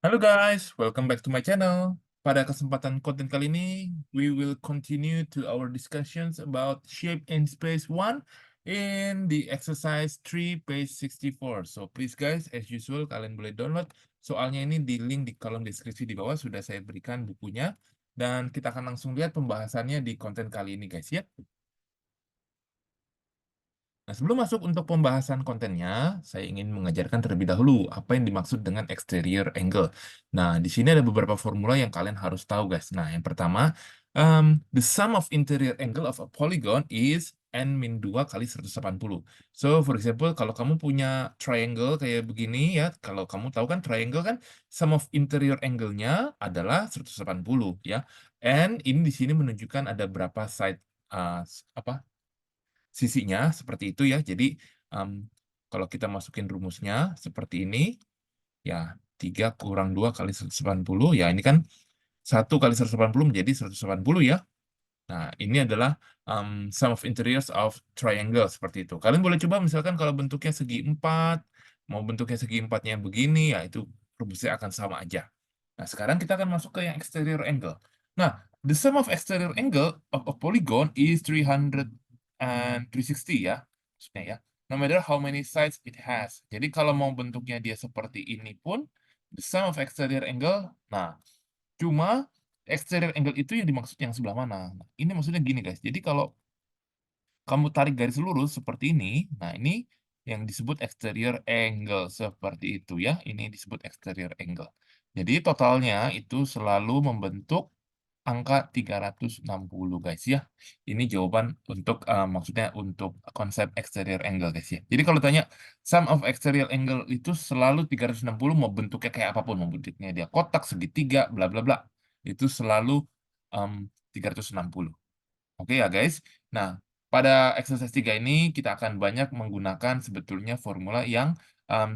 Halo guys, welcome back to my channel. Pada kesempatan konten kali ini, we will continue to our discussions about shape and space 1 in the exercise 3 page 64. So please guys, as usual kalian boleh download soalnya ini di link di kolom deskripsi di bawah sudah saya berikan bukunya dan kita akan langsung lihat pembahasannya di konten kali ini guys ya. Nah, sebelum masuk untuk pembahasan kontennya, saya ingin mengajarkan terlebih dahulu apa yang dimaksud dengan exterior angle. Nah, di sini ada beberapa formula yang kalian harus tahu, guys. Nah, yang pertama, the sum of interior angle of a polygon is n-2 kali 180. So, for example, kalau kamu punya triangle kayak begini ya, kalau kamu tahu kan triangle kan sum of interior angle-nya adalah 180 ya. And ini di sini menunjukkan ada berapa side sisinya seperti itu ya. Jadi kalau kita masukin rumusnya seperti ini, ya 3 kurang 2 kali 180, ya ini kan 1 kali 180 menjadi 180 ya. Nah, ini adalah sum of interiors of triangle seperti itu. Kalian boleh coba misalkan kalau bentuknya segi 4, mau bentuknya segi 4-nya begini, ya itu rumusnya akan sama aja. Nah, sekarang kita akan masuk ke yang exterior angle. Nah, the sum of exterior angle of a polygon is 360 ya, maksudnya ya. No matter how many sides it has. Jadi kalau mau bentuknya dia seperti ini pun, the sum of exterior angle, nah, cuma exterior angle itu yang dimaksud yang sebelah mana. Nah, ini maksudnya gini guys, jadi kalau kamu tarik garis lurus seperti ini, nah ini yang disebut exterior angle, seperti itu ya, ini disebut exterior angle. Jadi totalnya itu selalu membentuk angka 360 guys ya. Ini jawaban untuk maksudnya untuk konsep exterior angle guys ya. Jadi kalau tanya sum of exterior angle itu selalu 360 mau bentuknya kayak apapun, mau bentuknya dia kotak, segitiga, bla bla bla. Itu selalu 360. Oke ya guys. Nah, pada exercise 3 ini kita akan banyak menggunakan sebetulnya formula yang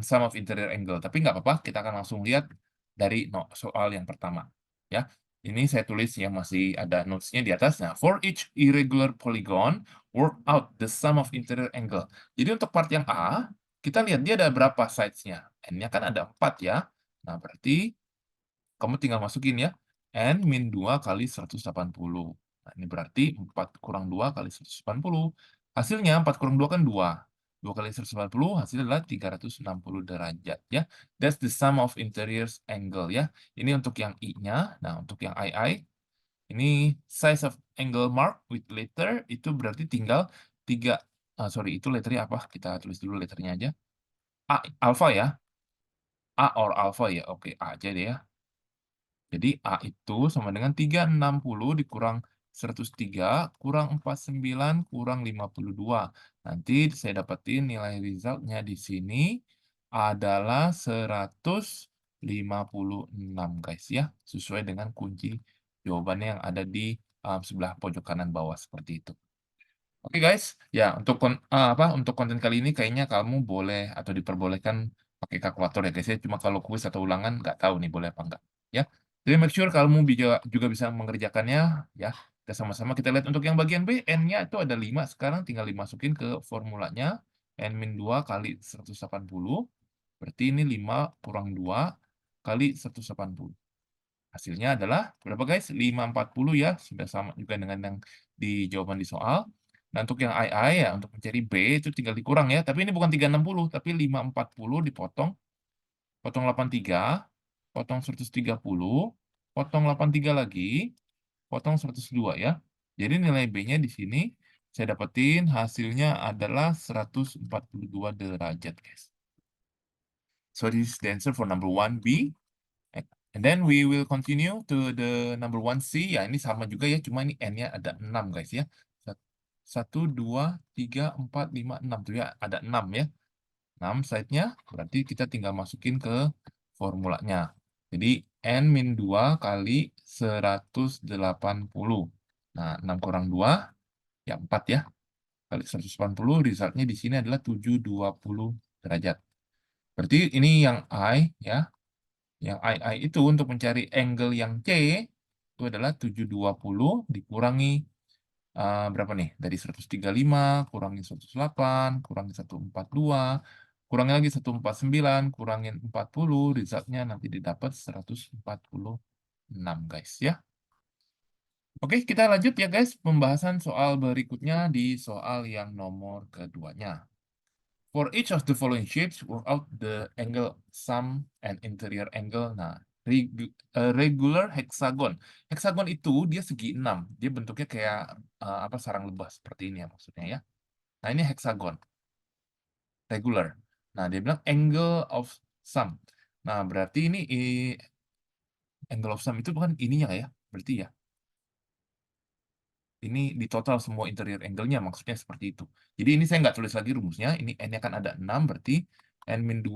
sum of interior angle. Tapi nggak apa-apa, kita akan langsung lihat dari soal yang pertama. Ya, ini saya tulis yang masih ada notes-nya di atas. Nah, for each irregular polygon, work out the sum of interior angle. Jadi untuk part yang A, kita lihat dia ada berapa sides-nya. N-nya kan ada 4 ya. Nah, berarti kamu tinggal masukin ya, n-2 kali 180. Nah, ini berarti 4 kurang 2 kali 180. Hasilnya 4 kurang 2 kan 2. 2 kali 180 hasilnya adalah 360 derajat ya. That's the sum of interiors angle ya. Ini untuk yang I-nya. Nah, untuk yang II, ini size of angle mark with letter itu berarti tinggal 3, sorry itu letternya apa? Kita tulis dulu letternya aja. A, alpha ya. A or alpha ya. Oke, A aja deh ya. Jadi A itu sama dengan 360 dikurang 103 kurang 49 kurang 52. Nanti saya dapetin nilai result-nya di sini adalah 156 guys ya, sesuai dengan kunci jawabannya yang ada di sebelah pojok kanan bawah seperti itu. Oke guys, ya untuk konten kali ini kayaknya kamu boleh atau diperbolehkan pakai kalkulator ya guys ya. Cuma kalau kuis atau ulangan nggak tahu nih boleh apa enggak ya. Jadi make sure kamu juga bisa mengerjakannya ya. Kita sama-sama kita lihat untuk yang bagian B, N-nya itu ada 5, sekarang tinggal dimasukin ke formulanya. N-2 kali 180, berarti ini 5 kurang 2 kali 180. Hasilnya adalah berapa guys? 540 ya, sudah sama juga dengan yang di jawaban di soal. Nah, untuk yang II ya, untuk mencari B itu tinggal dikurang ya, tapi ini bukan 360, tapi 540 dipotong, potong 83, potong 130, potong 83 lagi, potong 102 ya. Jadi nilai B-nya di sini saya dapetin hasilnya adalah 142 derajat guys. So this is the answer for number 1B. And then we will continue to the number 1C. Ya, ini sama juga ya, cuma ini N-nya ada 6 guys ya. 1, 2, 3, 4, 5, 6 tuh ya, ada 6 ya. 6 side-nya, berarti kita tinggal masukin ke formulanya. Jadi N-2 kali 180. Nah, 6 kurang 2, ya 4 ya. Kali 180, result-nya di sini adalah 720 derajat. Berarti ini yang I ya. Yang II itu untuk mencari angle yang C itu adalah 720 dikurangi berapa nih? Dari 135 kurangi 108 kurangi 142 Kurangin lagi 149, kurangin 40, resultnya nanti didapat 146, guys, ya. Oke, kita lanjut ya, guys. Pembahasan soal berikutnya di soal yang nomor keduanya. For each of the following shapes, work out the angle sum and interior angle. Nah, regular hexagon. Hexagon itu dia segi 6. Dia bentuknya kayak apa, sarang lebah seperti ini ya maksudnya ya. Nah, ini hexagon. Regular. Nah, dia bilang angle of sum. Nah, berarti ini angle of sum itu bukan ininya ya, berarti ya. Ini di total semua interior angle-nya, maksudnya seperti itu. Jadi ini saya nggak tulis lagi rumusnya, ini N-nya kan ada 6, berarti N-2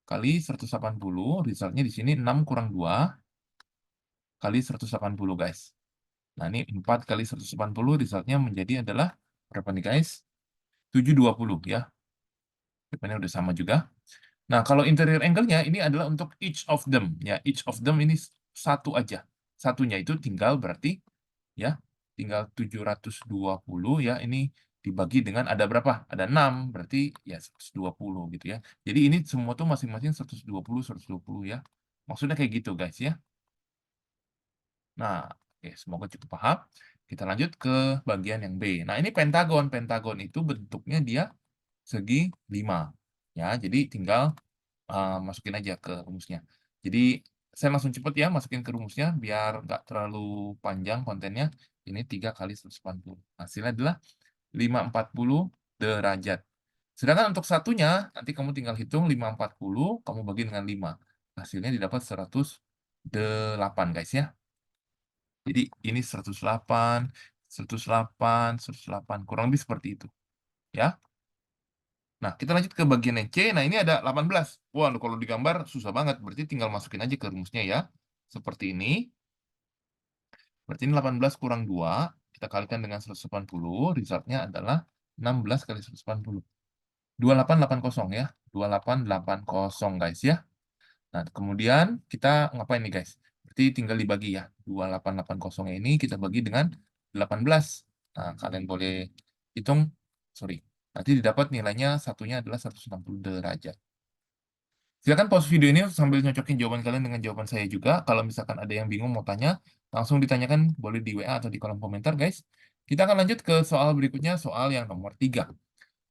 kali 180, resultnya di sini 6 kurang 2 kali 180, guys. Nah, ini 4 kali 180, resultnya menjadi adalah berapa nih, guys? 720 ya. Depannya udah sama juga. Nah, kalau interior angle-nya ini adalah untuk each of them ya. Each of them ini satu aja. Satunya itu tinggal berarti ya, tinggal 720 ya. Ini dibagi dengan ada berapa? Ada 6, berarti ya 120 gitu ya. Jadi ini semua tuh masing-masing 120 ya. Maksudnya kayak gitu, guys ya. Nah, oke, semoga cukup paham. Kita lanjut ke bagian yang B. Nah, ini pentagon. Pentagon itu bentuknya dia segi 5 ya. Jadi tinggal masukin aja ke rumusnya. Jadi saya langsung cepet ya masukin ke rumusnya biar nggak terlalu panjang kontennya. Ini 3 kali 180. Hasilnya adalah 540 derajat. Sedangkan untuk satunya, nanti kamu tinggal hitung 540, kamu bagi dengan 5. Hasilnya didapat 108, guys ya. Jadi ini 108, 108, 108, kurang lebih seperti itu. Ya. Nah, kita lanjut ke bagian yang C. Nah, ini ada 18. Wah, kalau digambar susah banget. Berarti tinggal masukin aja ke rumusnya ya. Seperti ini. Berarti ini 18 kurang 2. Kita kalikan dengan 180. Resultnya adalah 16 kali 180. 2880 ya. 2880, guys ya. Nah, kemudian kita ngapain nih, guys? Berarti tinggal dibagi ya. 2880 ini kita bagi dengan 18. Nah, kalian boleh hitung. Sorry. Nanti didapat nilainya satunya adalah 160 derajat. Silakan pause video ini sambil nyocokin jawaban kalian dengan jawaban saya juga. Kalau misalkan ada yang bingung mau tanya, langsung ditanyakan boleh di WA atau di kolom komentar, guys. Kita akan lanjut ke soal berikutnya, soal yang nomor 3.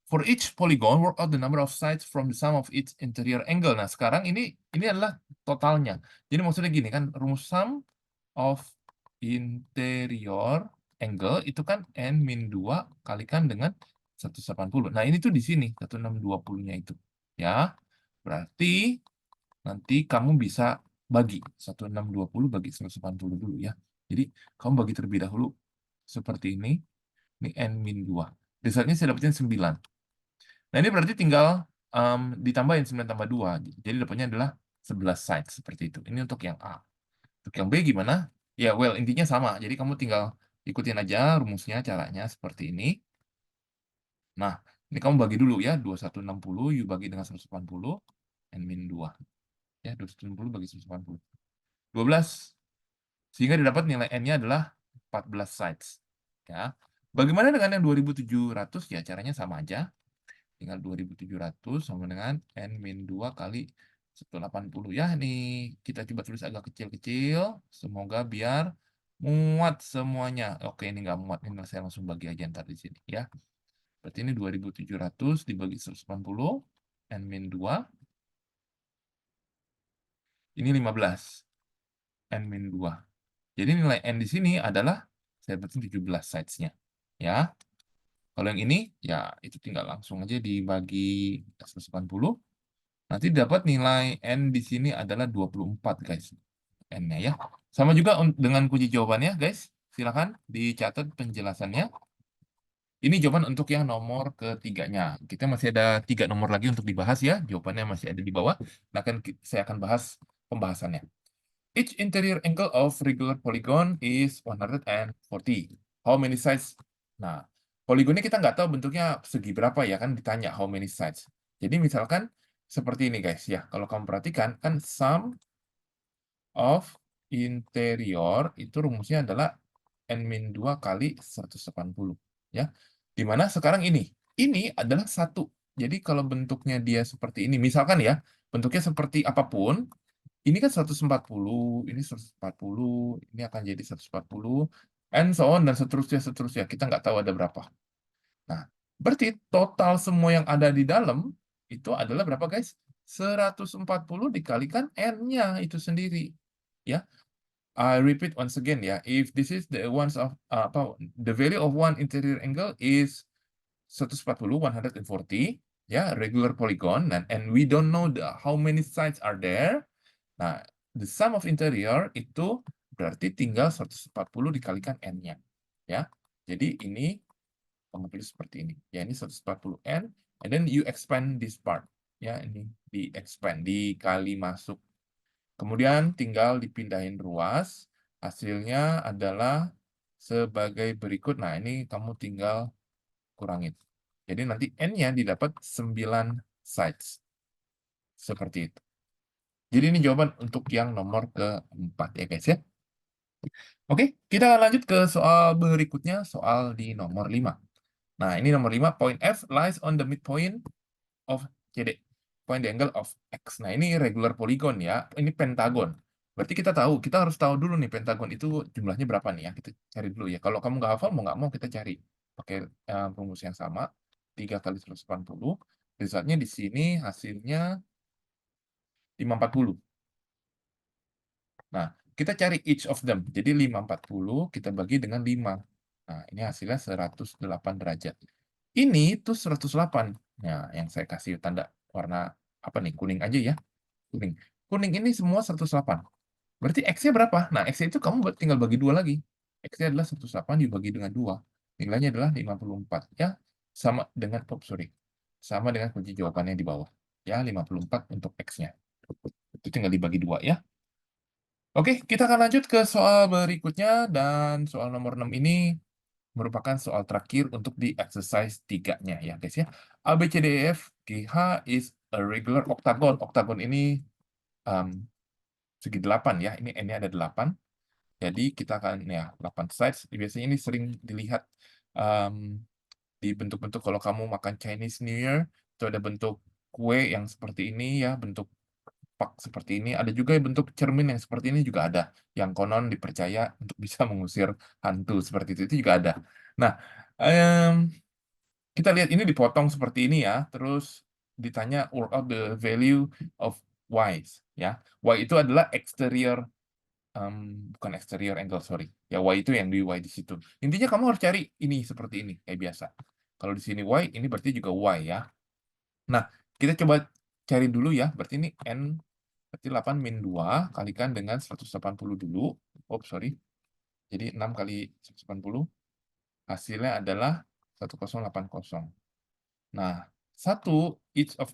For each polygon, work out the number of sides from the sum of its interior angle. Nah, sekarang ini adalah totalnya. Jadi maksudnya gini kan, rumus sum of interior angle itu kan N-2 kalikan dengan 180. Nah, ini tuh di sini, 1620-nya itu. Ya, berarti nanti kamu bisa bagi 1620 bagi 180 dulu ya. Jadi kamu bagi terlebih dahulu seperti ini. Ini N-2. Resultnya saya dapetin 9. Nah, ini berarti tinggal ditambahin 9 tambah 2. Jadi dapatnya adalah 11 side seperti itu. Ini untuk yang A. Untuk yang B gimana? Ya, well, intinya sama. Jadi kamu tinggal ikutin aja rumusnya, caranya seperti ini. Nah, ini kamu bagi dulu ya. 2160 you bagi dengan 180. N-2. Ya, 260 bagi 180. 12. Sehingga didapat nilai N-nya adalah 14 sides. Ya. Bagaimana dengan yang 2700? Ya, caranya sama aja. Tinggal 2700 sama dengan N-2 kali 180 ya. Ini kita coba tulis agak kecil-kecil. Semoga biar muat semuanya. Oke, ini nggak muat. Ini saya langsung bagi aja ntar di sini ya. Berarti ini 2700 dibagi 180. N-2. Ini 15. N-2. Jadi nilai N di sini adalah saya berarti 17 sides-nya. Ya. Kalau yang ini, ya itu tinggal langsung aja dibagi 180. Nanti dapat nilai N di sini adalah 24, guys. N-nya ya. Sama juga dengan kunci jawabannya, guys. Silakan dicatat penjelasannya. Ini jawaban untuk yang nomor ketiganya. Kita masih ada 3 nomor lagi untuk dibahas ya. Jawabannya masih ada di bawah. Nah, saya akan bahas pembahasannya. Each interior angle of regular polygon is 140. How many sides? Nah, poligonnya kita nggak tahu bentuknya segi berapa ya, kan ditanya how many sides. Jadi misalkan seperti ini, guys ya. Kalau kamu perhatikan, kan sum of interior itu rumusnya adalah N-2 kali 180. Ya. Dimana sekarang ini adalah 1. Jadi kalau bentuknya dia seperti ini, misalkan ya, bentuknya seperti apapun, ini kan 140, ini 140, ini akan jadi 140, and so on, dan seterusnya, kita nggak tahu ada berapa. Nah, berarti total semua yang ada di dalam, itu adalah berapa guys? 140 dikalikan N-nya itu sendiri. Ya, I repeat once again ya, if this is the ones of the value of one interior angle is 140, 140, ya, regular polygon, and we don't know how many sides are there. Nah, the sum of interior itu berarti tinggal 140 dikalikan N-nya. Ya, jadi ini kamu tulis seperti ini. Ya, ini 140N, and then you expand this part. Ya, ini di-expand, dikali masuk. Kemudian tinggal dipindahin ruas, hasilnya adalah sebagai berikut. Nah, ini kamu tinggal kurangin. Jadi nanti N-nya didapat 9 sides. Seperti itu. Jadi ini jawaban untuk yang nomor keempat ya guys ya. Oke, kita akan lanjut ke soal berikutnya, soal di nomor 5. Nah, ini nomor 5, point F lies on the midpoint of CD. Point the angle of X. Nah, ini regular polygon ya. Ini pentagon. Berarti kita harus tahu dulu nih pentagon itu jumlahnya berapa nih ya. Kita cari dulu ya. Kalau kamu nggak hafal, mau nggak mau kita cari. Pakai rumus yang sama. 3 kali 180. Resultnya di sini hasilnya 540. Nah, kita cari each of them. Jadi 540 kita bagi dengan 5. Nah, ini hasilnya 108 derajat. Ini tuh 108. Nah, yang saya kasih tanda warna apa nih? Kuning aja ya. Kuning. Kuning ini semua 108. Berarti X-nya berapa? Nah, X itu kamu tinggal bagi 2 lagi. X-nya adalah 108 dibagi dengan 2. Nilainya adalah 54. Ya, sama dengan, sama dengan kunci jawabannya di bawah. Ya, 54 untuk X-nya. Itu tinggal dibagi 2 ya. Oke, kita akan lanjut ke soal berikutnya, dan soal nomor 6 ini merupakan soal terakhir untuk di exercise 3-nya ya guys ya. A, B, C, D, E, F, G, H is a regular octagon. Octagon ini segi 8 ya, ini N-nya ada 8. Jadi kita akan, ya, 8 sides. Biasanya ini sering dilihat di bentuk-bentuk kalau kamu makan Chinese New Year, itu ada bentuk kue yang seperti ini ya, bentuk seperti ini. Ada juga bentuk cermin yang seperti ini juga ada, yang konon dipercaya untuk bisa mengusir hantu seperti itu juga ada. Nah, kita lihat ini dipotong seperti ini ya, terus ditanya work out the value of y ya. Y itu adalah exterior, bukan exterior angle, sorry. Ya, y itu yang di y di situ. Intinya kamu harus cari ini seperti ini kayak biasa. Kalau di sini y, ini berarti juga y ya. Nah, kita coba cari dulu ya. Berarti ini n berarti 8 min 2 kalikan dengan 180 dulu. Oh, sorry. Jadi 6 kali 180. Hasilnya adalah 1080. Nah, each of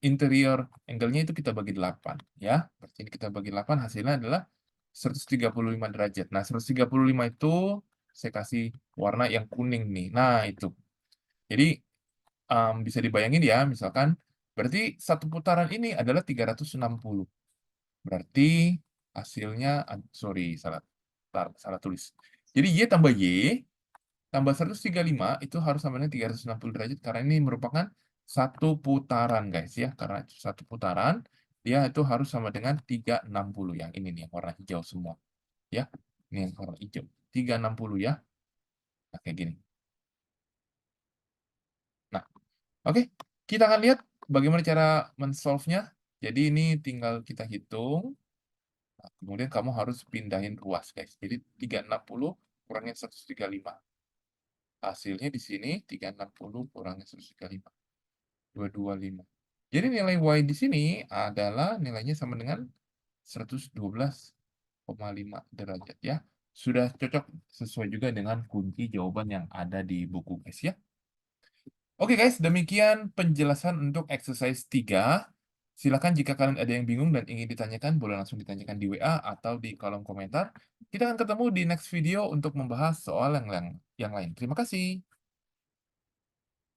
interior angle-nya itu kita bagi 8. Ya. Berarti ini kita bagi 8, hasilnya adalah 135 derajat. Nah, 135 itu saya kasih warna yang kuning nih. Nah, itu. Jadi, bisa dibayangin ya, misalkan, berarti satu putaran ini adalah 360. Berarti hasilnya, sorry, salah tulis. Jadi Y tambah Y tambah 135 itu harus sama dengan 360 derajat, karena ini merupakan satu putaran guys ya. Karena satu putaran, dia itu harus sama dengan 360. Yang ini nih, yang warna hijau semua. Ya, ini yang warna hijau. 360 ya. Nah, kayak gini. Nah, oke. Kita akan lihat bagaimana cara men-solve-nya. Jadi ini tinggal kita hitung. Nah, kemudian kamu harus pindahin ruas, guys. Jadi 360 kurangin 135. Hasilnya di sini 360 kurangin 135. 225. Jadi nilai Y di sini adalah nilainya sama dengan 112,5 derajat ya. Sudah cocok sesuai juga dengan kunci jawaban yang ada di buku guys ya. Oke guys, demikian penjelasan untuk exercise 3. Silakan jika kalian ada yang bingung dan ingin ditanyakan, boleh langsung ditanyakan di WA atau di kolom komentar. Kita akan ketemu di next video untuk membahas soal yang lain. Terima kasih.